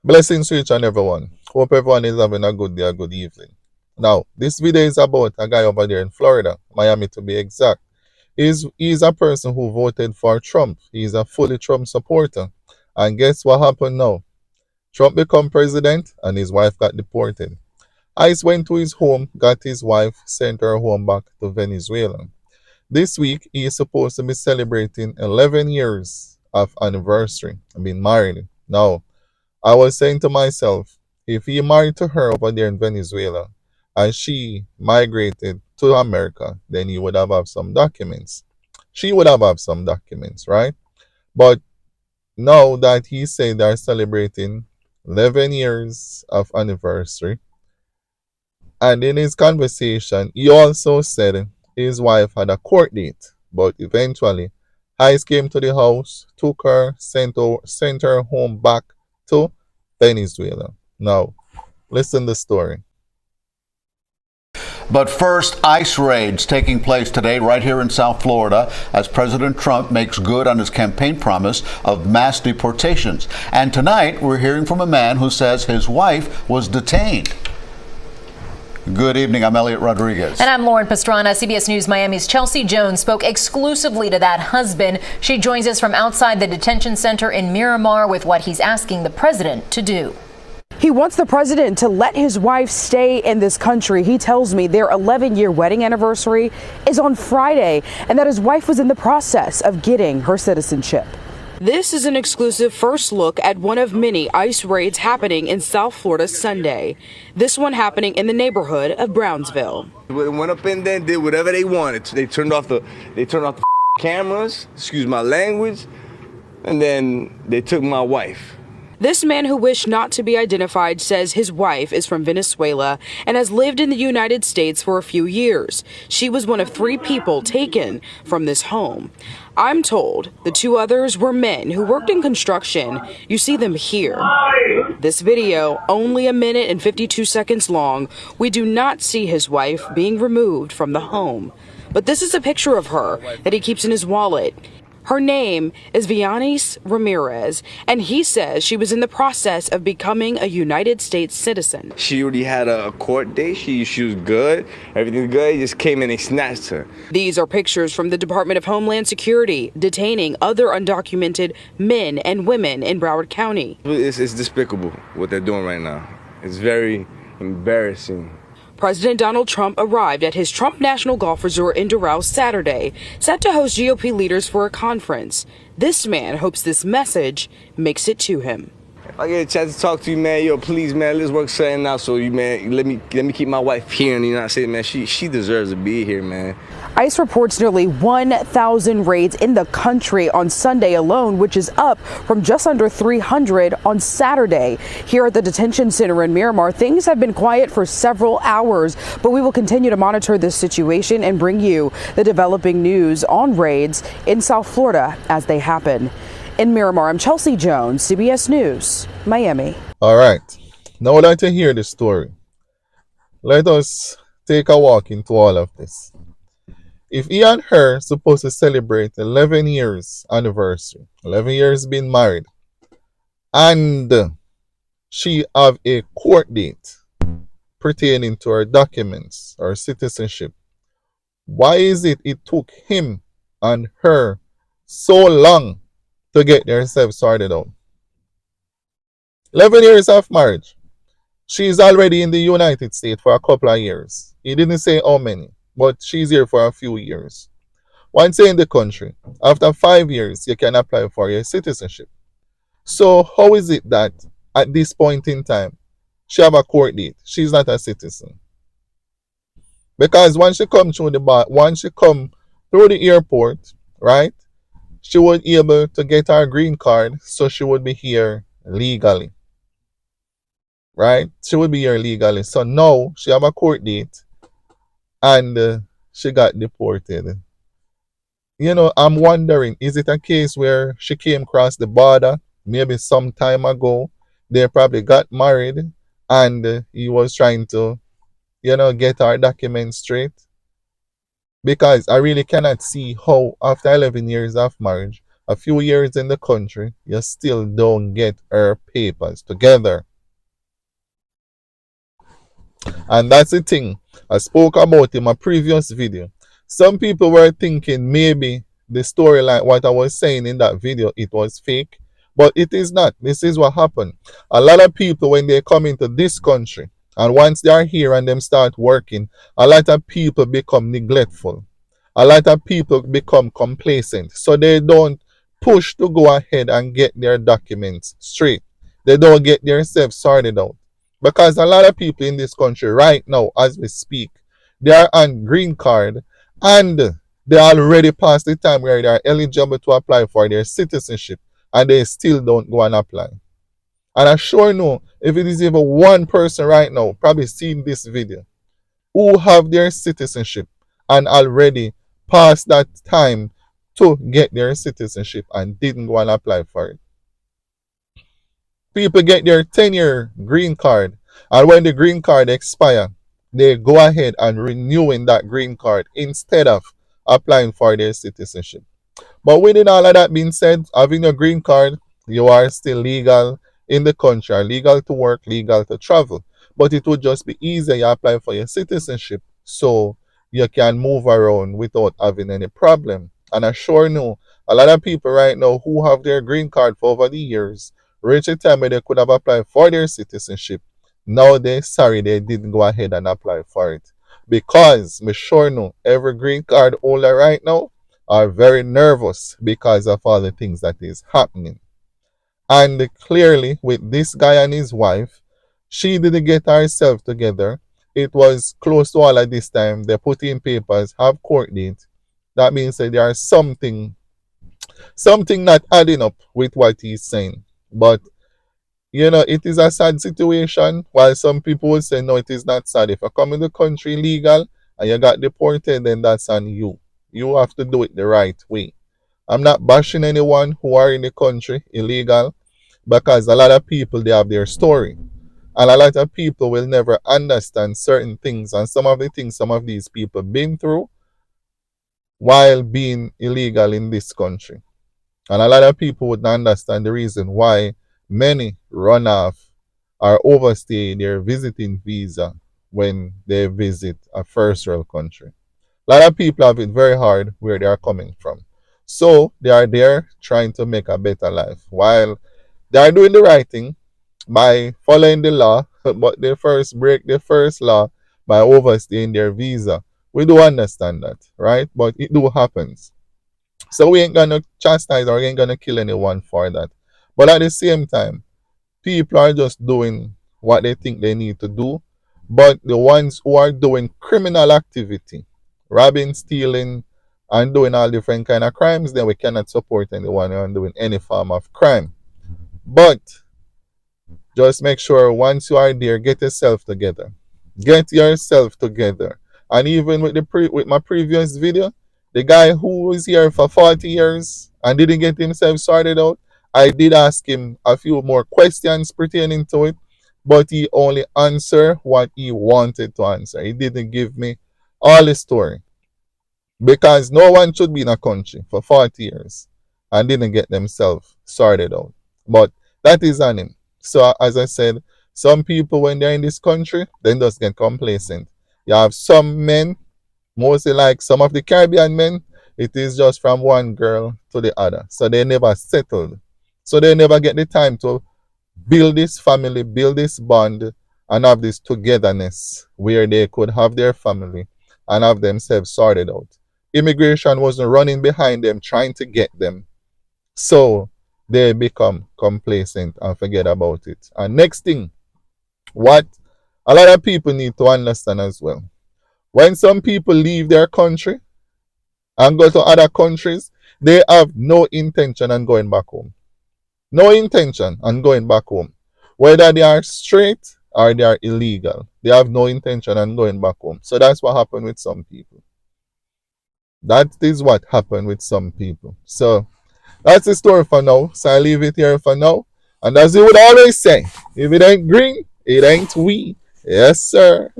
Blessings to each and everyone. Hope everyone is having a good day, a good evening. Now, this video is about a guy over there in Florida, Miami to be exact. He's a person who voted for Trump. He's a fully Trump supporter. And guess what happened now? Trump became president and his wife got deported. ICE went to his home, got his wife, sent her home back to Venezuela. This week, he is supposed to be celebrating 11 years of anniversary, being married. Now, I was saying to myself, if he married to her over there in Venezuela and she migrated to America, then he would have some documents. She would have some documents, right? But now that he said they're celebrating 11 years of anniversary, and in his conversation, he also said his wife had a court date, but eventually, ICE came to the house, took her, sent her home back to Venezuela. Now, listen to the story. But first, ICE raids taking place today right here in South Florida as President Trump makes good on his campaign promise of mass deportations. And tonight, we're hearing from a man who says his wife was detained. Good evening. I'm Elliot Rodriguez. And I'm Lauren Pastrana. CBS News Miami's Chelsea Jones spoke exclusively to that husband. She joins us from outside the detention center in Miramar with what he's asking the president to do. He wants the president to let his wife stay in this country. He tells me their 11-year wedding anniversary is on Friday and that his wife was in the process of getting her citizenship. This is an exclusive first look at one of many ICE raids happening in South Florida Sunday. This one happening in the neighborhood of Brownsville. They went up in there and did whatever they wanted. They turned off the cameras, excuse my language, and then they took my wife. This man who wished not to be identified says his wife is from Venezuela and has lived in the United States for a few years. She was one of 3 people taken from this home. I'm told the 2 others were men who worked in construction. You see them here. This video, only a minute and 52 seconds long, we do not see his wife being removed from the home. But this is a picture of her that he keeps in his wallet. Her name is Vianis Ramirez, and he says she was in the process of becoming a United States citizen. She already had a court date. She was good. Everything's good. He just came in and snatched her. These are pictures from the Department of Homeland Security detaining other undocumented men and women in Broward County. It's despicable what they're doing right now. It's very embarrassing. President Donald Trump arrived at his Trump National Golf Resort in Doral Saturday, set to host GOP leaders for a conference. This man hopes this message makes it to him. If I get a chance to talk to you, man, yo, please, man, let's work something out. So you, man, let me keep my wife here in the United States, man. She deserves to be here, man. ICE reports nearly 1,000 raids in the country on Sunday alone, which is up from just under 300 on Saturday. Here at the detention center in Miramar, things have been quiet for several hours, but we will continue to monitor this situation and bring you the developing news on raids in South Florida as they happen. In Miramar, I'm Chelsea Jones, CBS News, Miami. All right. Now that you hear the story, let us take a walk into all of this. If he and her supposed to celebrate 11 years anniversary, 11 years being married, and she have a court date pertaining to her documents or citizenship, why is it took him and her so long to get themselves sorted out? 11 years of marriage. She's already in the United States for a couple of years. He didn't say how many, but she's here for a few years. Once you're in the country, after 5 years, you can apply for your citizenship. So how is it that at this point in time, she have a court date? She's not a citizen. Because once she come through once she come through the airport, right, she would be able to get her green card, so she would be here legally. Right? She would be here legally. So now she have a court date and she got deported. You know, I'm wondering, is it a case where she came across the border maybe some time ago? They probably got married and he was trying to, get her documents straight. Because I really cannot see how, after 11 years of marriage, a few years in the country, you still don't get her papers together. And that's the thing. I spoke about in my previous video. Some people were thinking maybe the storyline, what I was saying in that video, it was fake. But it is not. This is what happened. A lot of people, when they come into this country, and once they are here and them start working, a lot of people become neglectful. A lot of people become complacent. So they don't push to go ahead and get their documents straight. They don't get themselves sorted out. Because a lot of people in this country right now, as we speak, they are on green card and they already past the time where they are eligible to apply for their citizenship and they still don't go and apply. And I sure know if it is even one person right now probably seeing this video who have their citizenship and already past that time to get their citizenship and didn't go and apply for it. People get their 10-year green card, and when the green card expire, they go ahead and renewing that green card instead of applying for their citizenship. But within all of that being said, having a green card, you are still legal in the country, are legal to work, legal to travel. But it would just be easier you apply for your citizenship so you can move around without having any problem. And I sure know a lot of people right now who have their green card for over the years reach a time where they could have applied for their citizenship. Now they're sorry they didn't go ahead and apply for it. Because me sure know every green card holder right now are very nervous because of all the things that is happening. And clearly, with this guy and his wife, she didn't get herself together. It was close to all of this time. They put in papers, have court date. That means that there is something not adding up with what he's saying. But it is a sad situation. While some people would say no, it is not sad. If you come in the country illegal and you got deported, then that's on you. You have to do it the right way. I'm not bashing anyone who are in the country illegal because a lot of people they have their story. And a lot of people will never understand certain things and some of the things some of these people been through while being illegal in this country. And a lot of people would not understand the reason why many run off or overstay their visiting visa when they visit a first world country. A lot of people have it very hard where they are coming from. So they are there trying to make a better life while they are doing the right thing by following the law, but they first break the first law by overstaying their visa. We do understand that, right? But it do happens. So we ain't gonna chastise or we ain't gonna kill anyone for that. But at the same time, people are just doing what they think they need to do. But the ones who are doing criminal activity, robbing, stealing, and doing all different kind of crimes, then we cannot support anyone who are doing any form of crime. But just make sure once you are there, get yourself together. Get yourself together. And even with with my previous video, the guy who was here for 40 years and didn't get himself sorted out, I did ask him a few more questions pertaining to it, but he only answered what he wanted to answer. He didn't give me all the story. Because no one should be in a country for 40 years and didn't get themselves sorted out. But that is on him. So as I said, some people when they're in this country, they just get complacent. You have some men, mostly like some of the Caribbean men, it is just from one girl to the other. So they never settled. So they never get the time to build this family, build this bond, and have this togetherness where they could have their family and have themselves sorted out. Immigration wasn't running behind them trying to get them. So they become complacent and forget about it. And next thing, what a lot of people need to understand as well. When some people leave their country and go to other countries, they have no intention on going back home. No intention on going back home. Whether they are straight or they are illegal, they have no intention on going back home. So that's what happened with some people. That is what happened with some people. So that's the story for now. So I leave it here for now. And as you would always say, if it ain't green, it ain't we. Yes, sir.